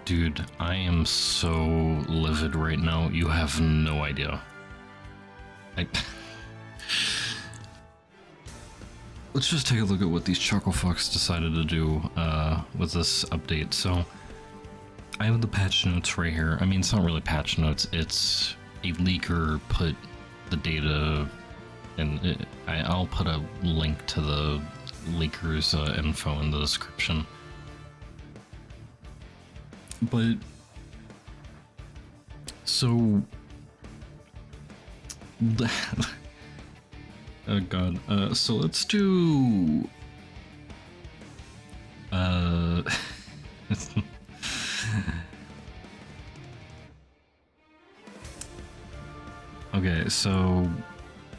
Dude, I am so livid right now. You have no idea. Let's just take a look at what these chuckle fucks decided to do with this update. So, I have the patch notes right here. I mean, it's not really patch notes. It's a leaker put the data, and I'll put a link to the leaker's info in the description. But so oh god, so let's do okay, so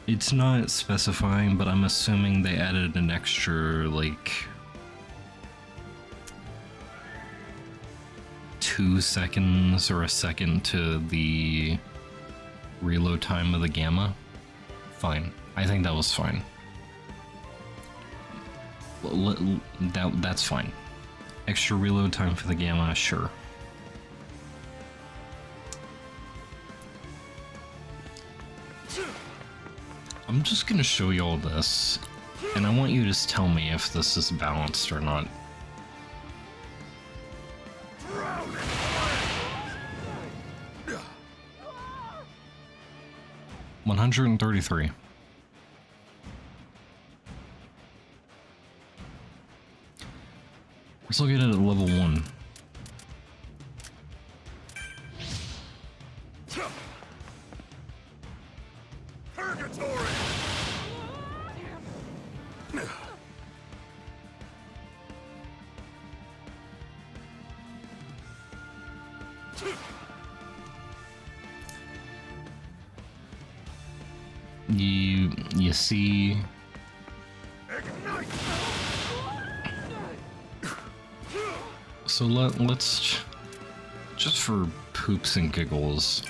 it's not specifying, but I'm assuming they added an extra like 2 seconds or a second to the reload time of the gamma. Fine. I think that was fine. That's fine. Extra reload time for the gamma, sure. I'm just gonna show you all this, and I want you to just tell me if this is balanced or not. 133. Let's look at it at level 1. Purgatory. You see, so let's just for poops and giggles.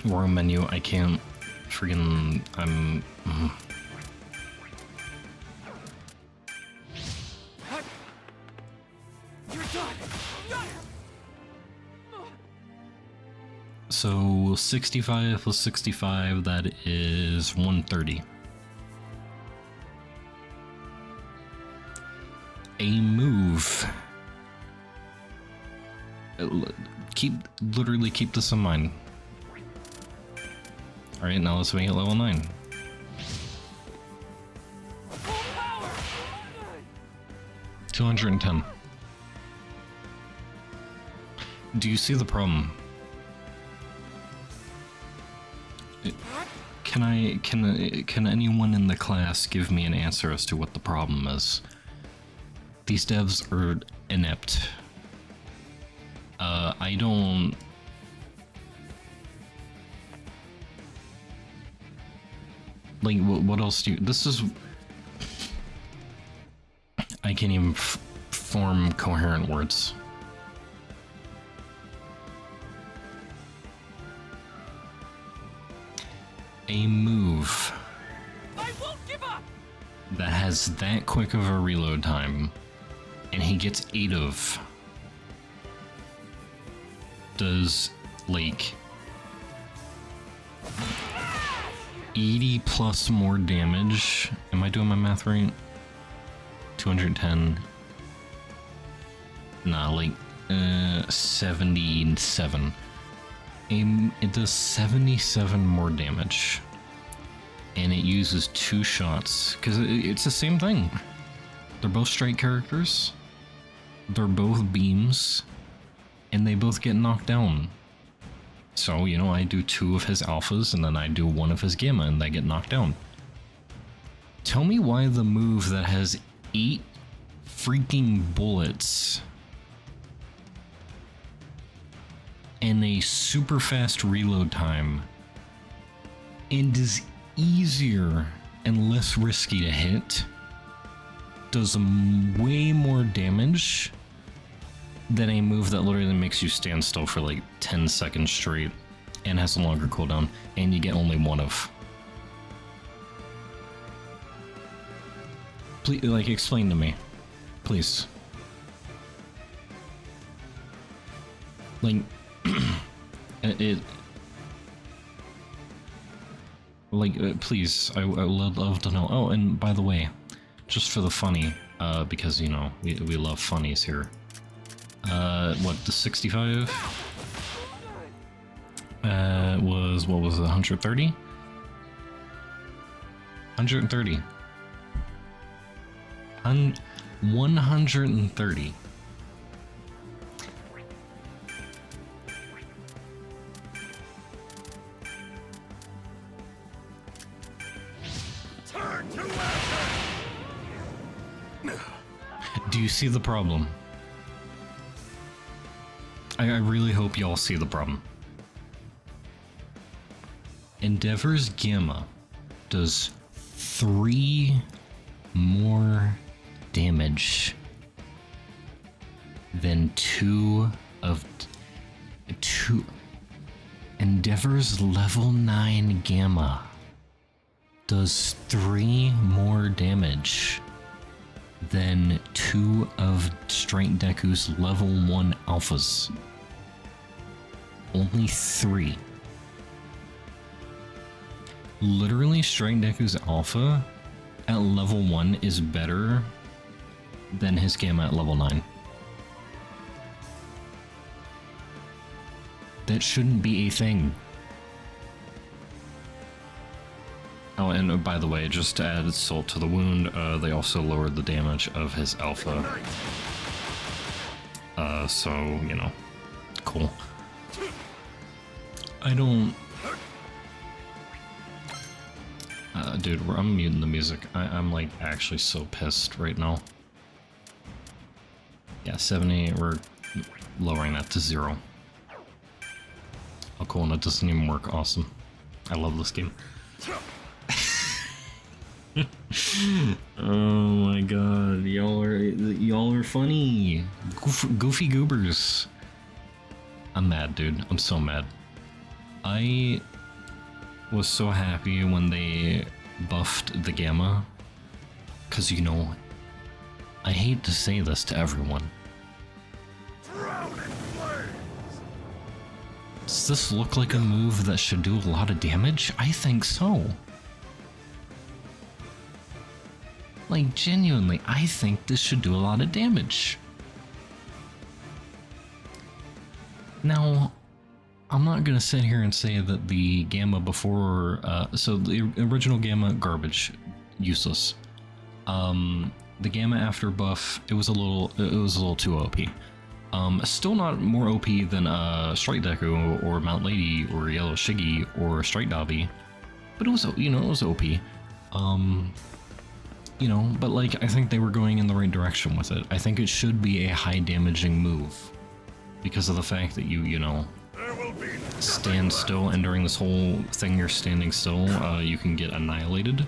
Wrong menu. I can't freaking. I'm. So 65 plus 65, that is 130. A move. Literally keep this in mind. Alright, now let's make it level 9. $210. Do you see the problem? Can anyone in the class give me an answer as to what the problem is? These devs are inept. I don't... Like, what else do you... This is... I can't even form coherent words. A move I won't give up. that has that quick of a reload time, and he gets 8 of, does like 80 plus more damage. Am I doing my math right? 210. Nah, like 77. It does 77 more damage, and it uses 2 shots because it's the same thing. They're both strike characters, they're both beams, and they both get knocked down. So, you know, I do 2 of his alphas and then I do 1 of his gamma and they get knocked down. Tell me why the move that has 8 freaking bullets and a super fast reload time and is easier and less risky to hit does way more damage than a move that literally makes you stand still for like 10 seconds straight and has a longer cooldown and you get only 1 of. Please, like, explain to me, please. Like, it like, please, I would love to know. Oh, and by the way, just for the funny, because, you know, we love funnies here. What, the 65? Was, what was it, 130? 130. 130. Turn to action! Do you see the problem? I really hope y'all see the problem. Endeavor's Gamma does 3 more damage than 2 Endeavor's level 9 Gamma does 3 more damage than 2 of Strike Deku's level 1 alphas. Only 3. Literally, Strike Deku's alpha at level 1 is better than his Gamma at level 9. That shouldn't be a thing. Oh, and by the way, just to add salt to the wound, they also lowered the damage of his alpha. So, you know, cool. I don't... dude, I'm muting the music. I'm like actually so pissed right now. Yeah, 70, we're lowering that to 0. Oh cool, and it doesn't even work. Awesome. I love this game. Oh my god, y'all are funny. Goofy goobers. I'm mad, dude. I'm so mad. I was so happy when they buffed the Gamma, because, you know, I hate to say this to everyone. Drown in flames! Does this look like a move that should do a lot of damage? I think so. Like, genuinely, I think this should do a lot of damage. Now, I'm not gonna sit here and say that the Gamma before, so the original Gamma, garbage, useless. The Gamma after buff, it was a little too OP. Still not more OP than Strike Deku or Mount Lady or Yellow Shiggy or Strike Dabi, but it was, you know, it was OP. You know, but like, I think they were going in the right direction with it. I think it should be a high damaging move because of the fact that you know, stand still, and during this whole thing you're standing still, you can get annihilated.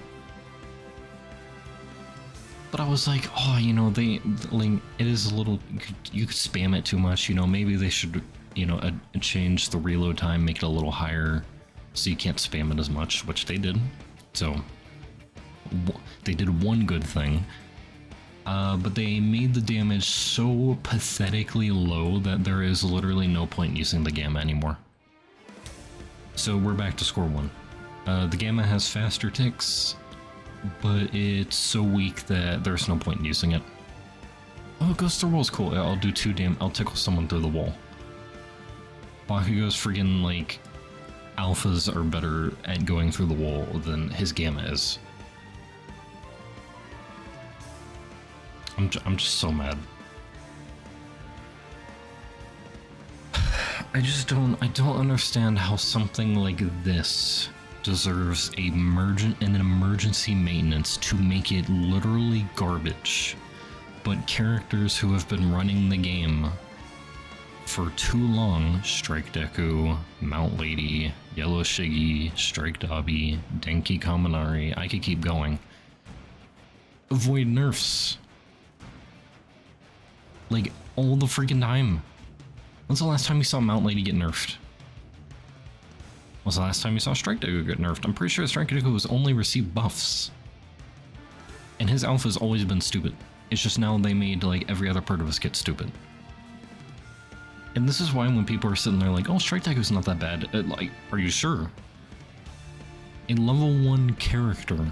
But I was like, oh, you know, like, it is a little, you could spam it too much, you know, maybe they should, you know, change the reload time, make it a little higher so you can't spam it as much, which they did. So they did one good thing, but they made the damage so pathetically low that there is literally no point in using the Gamma anymore. So we're back to score 1. The Gamma has faster ticks, but it's so weak that there's no point in using it. Oh, it goes through walls, cool. I'll do 2 I'll tickle someone through the wall. Bakugo's friggin' like, alphas are better at going through the wall than his Gamma is. I'm just so mad. I don't understand how something like this deserves an emergency maintenance to make it literally garbage. But characters who have been running the game for too long, Strike Deku, Mount Lady, Yellow Shiggy, Strike Dabi, Denki Kaminari, I could keep going, avoid nerfs. Like, all the freaking time. When's the last time you saw Mount Lady get nerfed? When's the last time you saw Strike Deku get nerfed? I'm pretty sure Strike Deku has only received buffs. And his alpha's always been stupid. It's just now they made, like, every other part of his kit stupid. And this is why when people are sitting there like, oh, Strike Deku's not that bad, like, are you sure? A level 1 character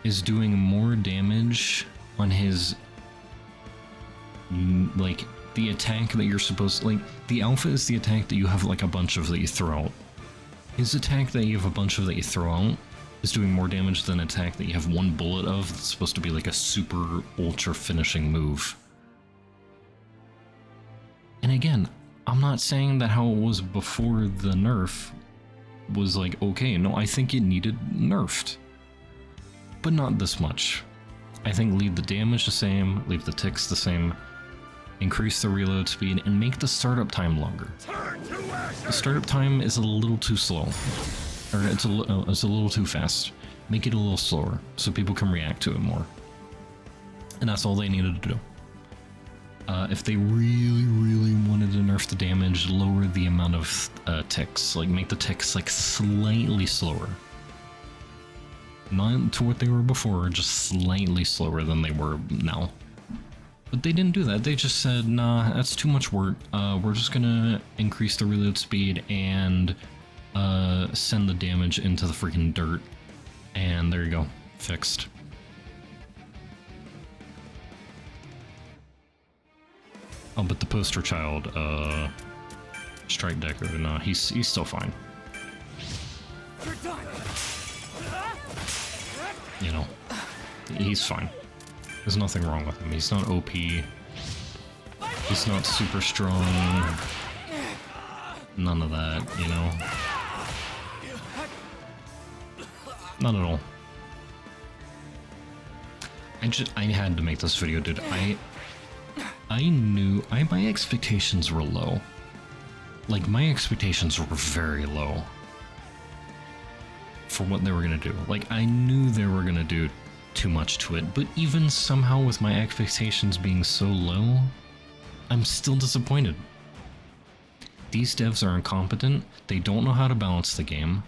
is doing more damage on his, like, the attack that you're supposed to, like, the alpha is the attack that you have like a bunch of that you throw out. His attack that you have a bunch of that you throw out is doing more damage than an attack that you have one bullet of that's supposed to be like a super ultra finishing move. And again, I'm not saying that how it was before the nerf was like okay. No, I think it needed nerfed. But not this much. I think leave the damage the same, leave the ticks the same, increase the reload speed, and make the startup time longer. The startup time is a little too slow. Or it's a little too fast. Make it a little slower so people can react to it more. And that's all they needed to do. If they really wanted to nerf the damage, lower the amount of ticks. Like make the ticks like slightly slower. Not to what they were before, just slightly slower than they were now. But they didn't do that. They just said, nah, that's too much work. We're just gonna increase the reload speed and send the damage into the freaking dirt. And there you go. Fixed. Oh, but the poster child, Strike Deku, nah, he's still fine. You know, he's fine. There's nothing wrong with him. He's not OP. He's not super strong. None of that, you know. Not at all. I had to make this video, dude. I knew my expectations were low. Like my expectations were very low for what they were gonna do. Like I knew they were gonna do too much to it, but even somehow with my expectations being so low, I'm still disappointed. These devs are incompetent. They don't know how to balance the game.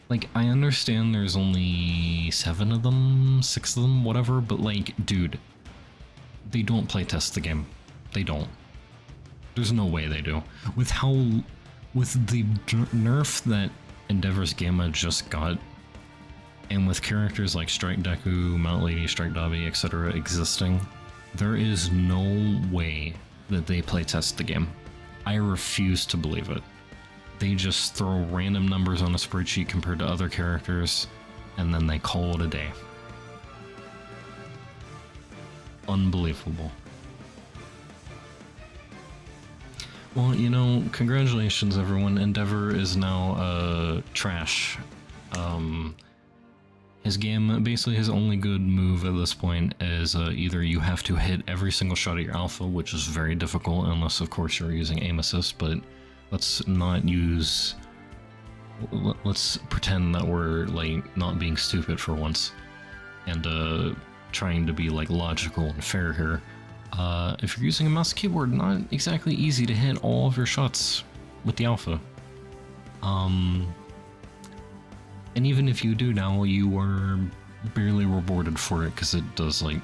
Like, I understand there's only 7 of them, 6 of them, whatever, but like, dude, they don't playtest the game. They don't. There's no way they do. With the nerf that Endeavor's Gamma just got, and with characters like Strike Deku, Mount Lady, Strike Dabi, etc. existing, there is no way that they playtest the game. I refuse to believe it. They just throw random numbers on a spreadsheet compared to other characters, and then they call it a day. Unbelievable. Well, you know, congratulations everyone. Endeavor is now trash. His game, basically his only good move at this point is either you have to hit every single shot at your alpha, which is very difficult unless of course you're using aim assist, but let's not use... Let's pretend that we're like not being stupid for once and trying to be like logical and fair here. If you're using a mouse and keyboard, not exactly easy to hit all of your shots with the alpha. And even if you do now, you are barely rewarded for it because it does like...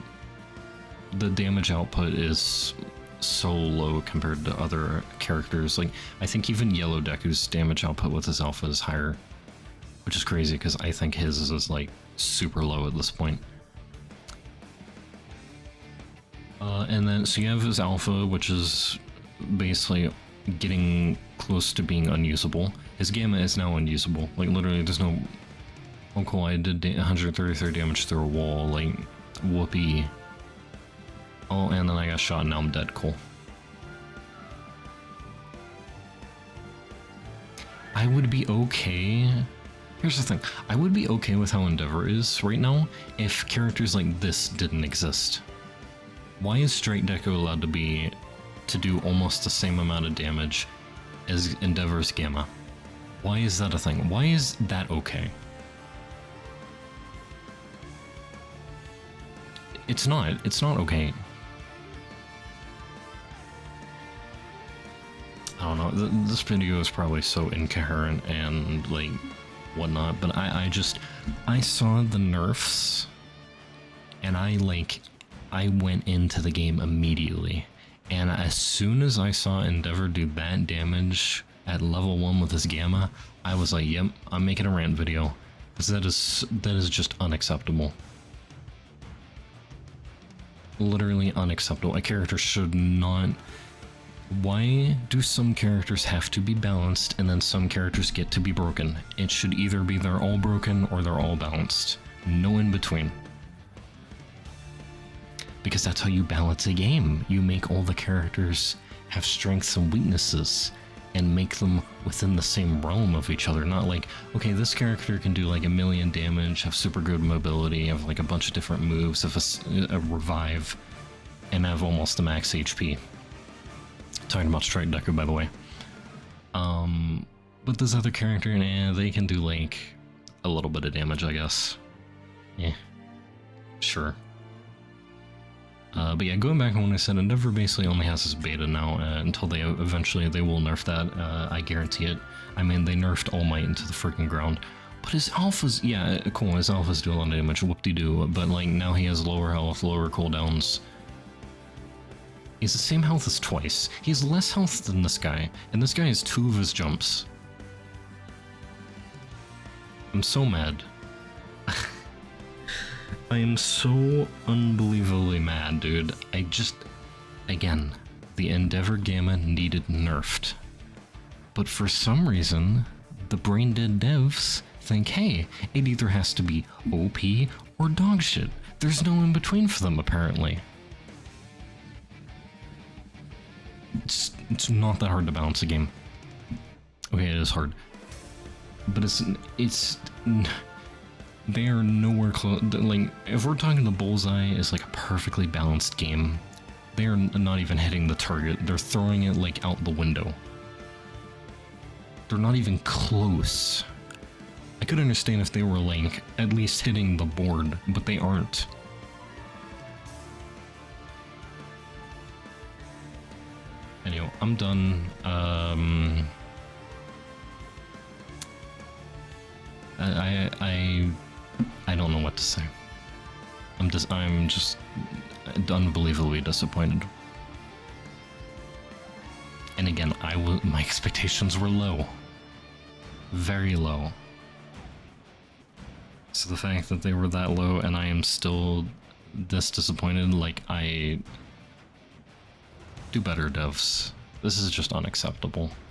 The damage output is so low compared to other characters. Like, I think even Yellow Deku's damage output with his alpha is higher, which is crazy because I think his is like super low at this point. And then, so you have his alpha, which is basically getting close to being unusable. His gamma is now unusable. Like, literally, there's no... Oh, cool, I did 133 damage through a wall. Like, whoopee. Oh, and then I got shot and now I'm dead. Cool. I would be okay... Here's the thing. I would be okay with how Endeavor is right now if characters like this didn't exist. Why is Strike Deku allowed to do almost the same amount of damage as Endeavor's Gamma? Why is that a thing? Why is that okay? It's not okay. I don't know, this video is probably so incoherent and like whatnot, but I saw the nerfs and I went into the game immediately And as soon as I saw Endeavor do that damage at level 1 with his Gamma, I was like, yep, I'm making a rant video. Because that is just unacceptable. Literally unacceptable. A character should not... Why do some characters have to be balanced and then some characters get to be broken? It should either be they're all broken or they're all balanced. No in between. Because that's how you balance a game. You make all the characters have strengths and weaknesses and make them within the same realm of each other. Not like, okay, this character can do like 1,000,000 damage, have super good mobility, have like a bunch of different moves, have a revive, and have almost the max HP. Talking about Strike Deku, by the way. But this other character, they can do like a little bit of damage, I guess. Yeah, sure. But yeah, going back on what I said, Endeavor basically only has this beta now until they eventually they will nerf that. I guarantee it. I mean, they nerfed All Might into the freaking ground. But his alphas, yeah, cool, his alphas do a lot of damage, whoop-de-doo, but like now he has lower health, lower cooldowns. He's the same health as Twice. He has less health than this guy, and this guy has 2 of his jumps. I'm so mad. I am so unbelievably mad, dude. Again, the Endeavor Gamma needed nerfed. But for some reason, the brain dead devs think, hey, it either has to be OP or dog shit. There's no in between for them, apparently. It's not that hard to balance a game. Okay, it is hard. But it's they are nowhere close. Like, if we're talking the Bullseye is like a perfectly balanced game, they are not even hitting the target. They're throwing it like out the window. They're not even close. I could understand if they were like at least hitting the board, but they aren't. Anyway, I'm done. I don't know what to say. I'm just unbelievably disappointed. And again, my expectations were low. Very low. So the fact that they were that low and I am still this disappointed, like, do better, devs. This is just unacceptable.